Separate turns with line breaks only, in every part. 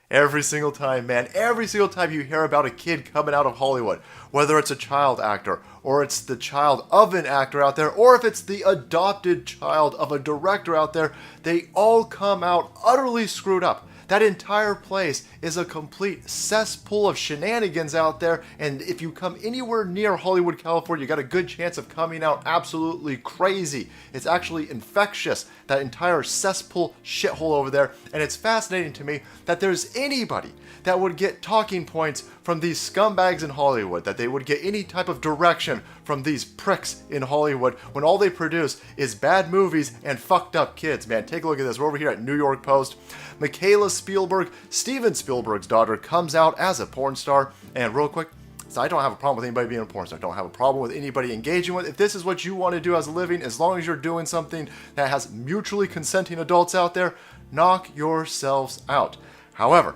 Every single time, man, every single time you hear about a kid coming out of Hollywood, whether it's a child actor, or it's the child of an actor out there, or if it's the adopted child of a director out there, they all come out utterly screwed up. That entire place is a complete cesspool of shenanigans out there, and if you come anywhere near Hollywood, California, you got a good chance of coming out absolutely crazy. It's actually infectious, that entire cesspool shithole over there, and it's fascinating to me that there's anybody that would get talking points from these scumbags in Hollywood, that they would get any type of direction from these pricks in Hollywood when all they produce is bad movies and fucked up kids, man. Take a look at this. We're over here at New York Post. Michaela Spielberg, Steven Spielberg's daughter, comes out as a porn star. And real quick, so I don't have a problem with anybody being a porn star. I don't have a problem with anybody engaging with it. If this is what you want to do as a living, as long as you're doing something that has mutually consenting adults out there, knock yourselves out. However,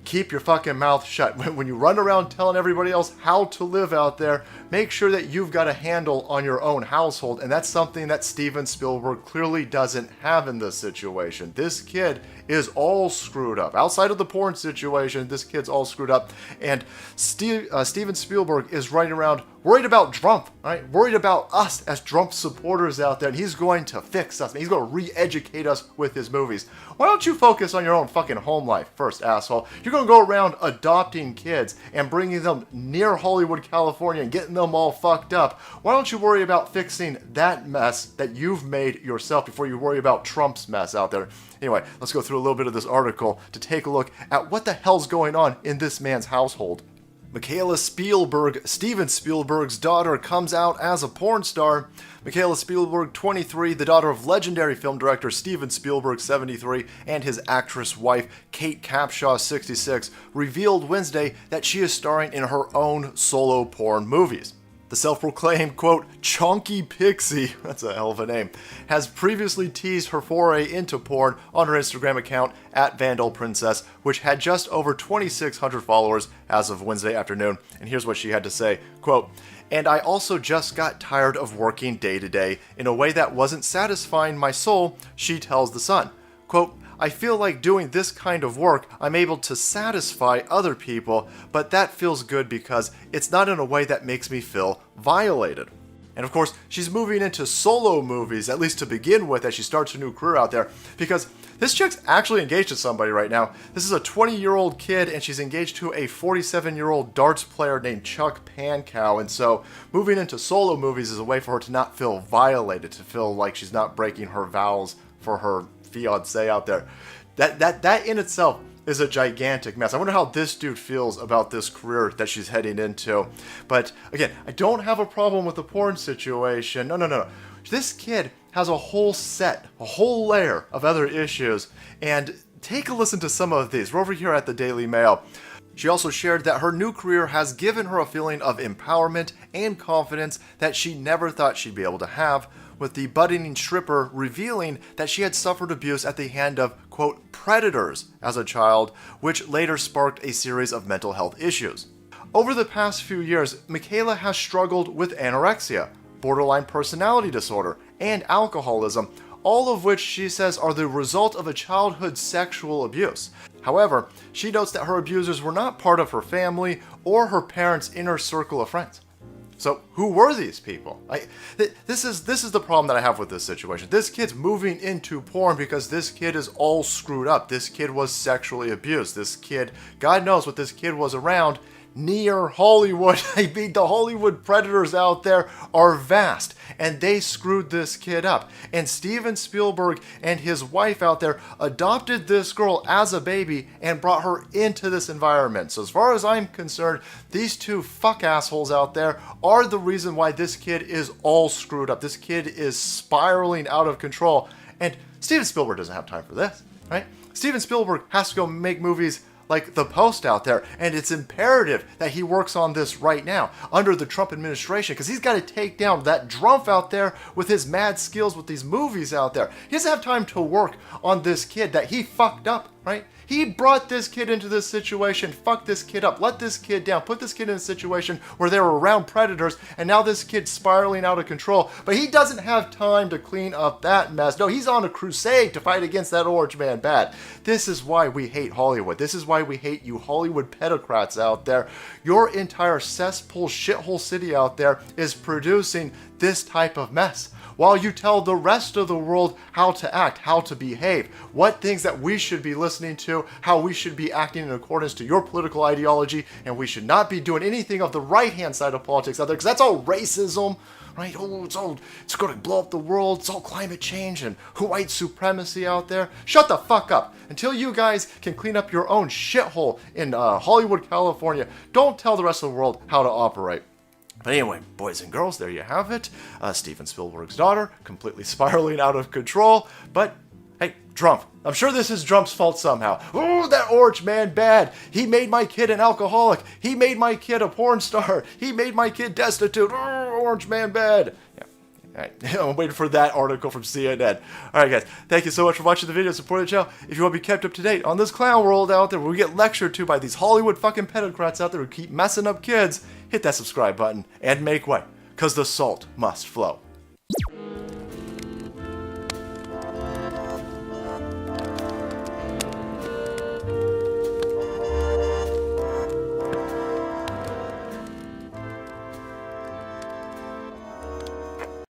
keep your fucking mouth shut. When you run around telling everybody else how to live out there, make sure that you've got a handle on your own household, and that's something that Steven Spielberg clearly doesn't have in this situation. This kid is all screwed up. Outside of the porn situation, this kid's all screwed up, and Steven Spielberg is running around worried about Trump, right? Worried about us as Trump supporters out there, and he's going to fix us. He's going to re-educate us with his movies. Why don't you focus on your own fucking home life first, asshole? You're going to go around adopting kids and bringing them near Hollywood, California, and getting them all fucked up. Why don't you worry about fixing that mess that you've made yourself before you worry about Trump's mess out there? Anyway, let's go through a little bit of this article to take a look at what the hell's going on in this man's household. Michaela Spielberg, Steven Spielberg's daughter, comes out as a porn star. Michaela Spielberg, 23, the daughter of legendary film director Steven Spielberg, 73, and his actress wife, Kate Capshaw, 66, revealed Wednesday that she is starring in her own solo porn movies. The self-proclaimed, quote, chonky pixie, that's a hell of a name, has previously teased her foray into porn on her Instagram account at Vandal Princess, which had just over 2,600 followers as of Wednesday afternoon. And here's what she had to say, quote, and I also just got tired of working day to day in a way that wasn't satisfying my soul, she tells The Sun. Quote, I feel like doing this kind of work, I'm able to satisfy other people, but that feels good because it's not in a way that makes me feel violated. And of course, she's moving into solo movies, at least to begin with, as she starts her new career out there, because this chick's actually engaged to somebody right now. This is a 20-year-old kid, and she's engaged to a 47-year-old darts player named Chuck Pankow, and so moving into solo movies is a way for her to not feel violated, to feel like she's not breaking her vows for her fiance out there. That in itself is a gigantic mess. I wonder how this dude feels about this career that she's heading into. But again, I don't have a problem with the porn situation. No. This kid has a whole layer of other issues. And take a listen to some of these. We're over here at the Daily Mail. She also shared that her new career has given her a feeling of empowerment and confidence that she never thought she'd be able to have, with the budding stripper revealing that she had suffered abuse at the hand of, quote, predators as a child, which later sparked a series of mental health issues. Over the past few years, Michaela has struggled with anorexia, borderline personality disorder, and alcoholism, all of which she says are the result of a childhood sexual abuse. However, she notes that her abusers were not part of her family or her parents' inner circle of friends. So who were these people? This is the problem that I have with this situation. This kid's moving into porn because this kid is all screwed up. This kid was sexually abused. This kid, God knows what this kid was around near Hollywood. I mean, the Hollywood predators out there are vast, and they screwed this kid up. And Steven Spielberg and his wife out there adopted this girl as a baby and brought her into this environment. So as far as I'm concerned, these two fuck assholes out there are the reason why this kid is all screwed up. This kid is spiraling out of control. And Steven Spielberg doesn't have time for this, right? Steven Spielberg has to go make movies like The Post out there, and it's imperative that he works on this right now under the Trump administration, because he's got to take down that Trump out there with his mad skills with these movies out there. He doesn't have time to work on this kid that he fucked up right? He brought this kid into this situation, fucked this kid up, let this kid down, put this kid in a situation where they were around predators, and now this kid's spiraling out of control. But he doesn't have time to clean up that mess. No, he's on a crusade to fight against that orange man bad. This is why we hate Hollywood. This is why we hate you Hollywood pedocrats out there. Your entire cesspool shithole city out there is producing this type of mess, while you tell the rest of the world how to act, how to behave, what things that we should be listening to, how we should be acting in accordance to your political ideology, and we should not be doing anything of the right-hand side of politics out there, because that's all racism, right? Oh, it's going to blow up the world, it's all climate change and white supremacy out there. Shut the fuck up. Until you guys can clean up your own shithole in Hollywood, California, don't tell the rest of the world how to operate. But anyway, boys and girls, there you have it. Steven Spielberg's daughter, completely spiraling out of control. But, hey, Trump. I'm sure this is Trump's fault somehow. Oh, that orange man bad. He made my kid an alcoholic. He made my kid a porn star. He made my kid destitute. Oh, orange man bad. Yeah. All right. I'm waiting for that article from CNN. All right, guys. Thank you so much for watching the video. Support the channel. If you want to be kept up to date on this clown world out there where we get lectured to by these Hollywood fucking pedocrats out there who keep messing up kids, hit that subscribe button and make way, because the salt must flow.